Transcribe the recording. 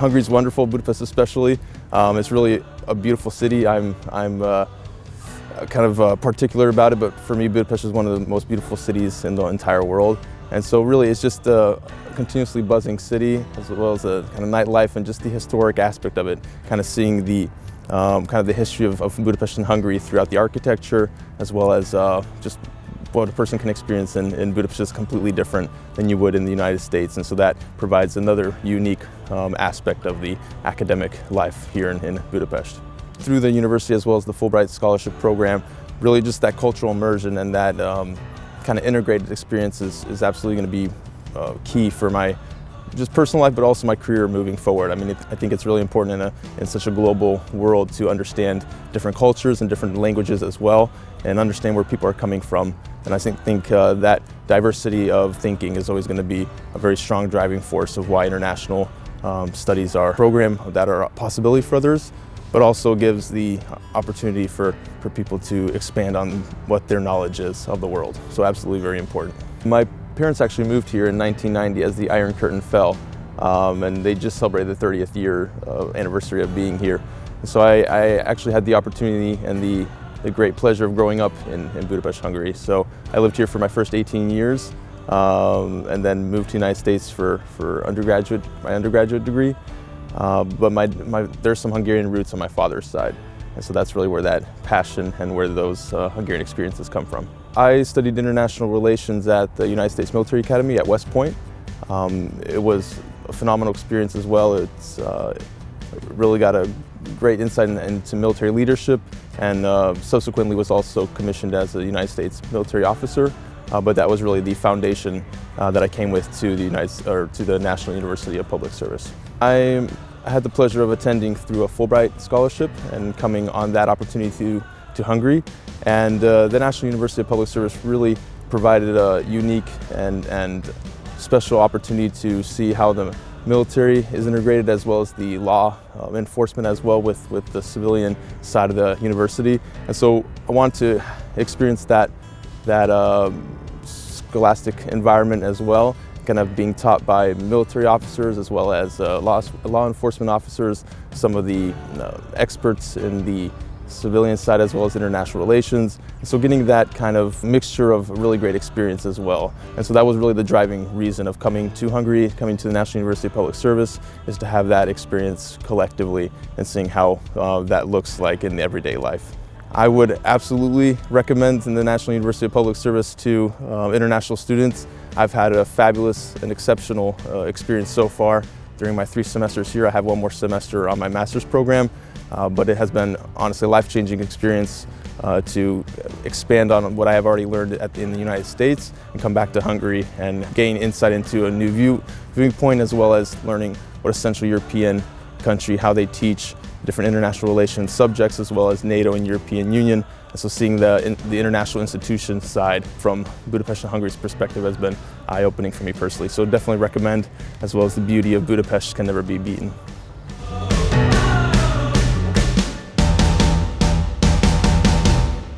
Hungary's wonderful, Budapest especially. It's really a beautiful city. I'm kind of particular about it, but for me, Budapest is one of the most beautiful cities in the entire world. And so really it's just a continuously buzzing city, as well as a kind of nightlife and just the historic aspect of it, kind of seeing the kind of the history of Budapest and Hungary throughout the architecture, as well as just what a person can experience in Budapest is completely different than you would in the United States. And so that provides another unique aspect of the academic life here in Budapest. Through the university as well as the Fulbright Scholarship Program, really just that cultural immersion and that kind of integrated experience is absolutely going to be key for my just personal life, but also my career moving forward. I mean, I think it's really important in such a global world to understand different cultures and different languages as well, and understand where people are coming from. And I think that diversity of thinking is always going to be a very strong driving force of why international studies are a program that are a possibility for others, but also gives the opportunity for people to expand on what their knowledge is of the world. So absolutely very important. My parents actually moved here in 1990 as the Iron Curtain fell, and they just celebrated the 30th year anniversary of being here. And so I actually had the opportunity and the great pleasure of growing up in Budapest, Hungary. So I lived here for my first 18 years, and then moved to the United States for my undergraduate degree. But there's some Hungarian roots on my father's side, and so that's really where that passion and where those Hungarian experiences come from. I studied international relations at the United States Military Academy at West Point. It was a phenomenal experience as well. It's really got a great insight into military leadership, and subsequently was also commissioned as a United States military officer. But that was really the foundation that I came with to the National University of Public Service. I had the pleasure of attending through a Fulbright scholarship and coming on that opportunity to Hungary. And the National University of Public Service really provided a unique and special opportunity to see how the military is integrated, as well as the law enforcement as well with the civilian side of the university. And so I want to experience that scholastic environment as well, kind of being taught by military officers as well as law enforcement officers, some of the experts in the civilian side as well as international relations. And so getting that kind of mixture of a really great experience as well. And so that was really the driving reason of coming to Hungary, coming to the National University of Public Service, is to have that experience collectively and seeing how that looks like in everyday life. I would absolutely recommend the National University of Public Service to international students. I've had a fabulous and exceptional experience so far during my 3 semesters here. I have 1 more semester on my master's program, but it has been honestly a life-changing experience to expand on what I have already learned in the United States and come back to Hungary and gain insight into a new viewing point, as well as learning what a Central European country, how they teach different international relations subjects, as well as NATO and European Union. And so seeing the international institution side from Budapest and Hungary's perspective has been eye-opening for me personally. So definitely recommend, as well as the beauty of Budapest can never be beaten.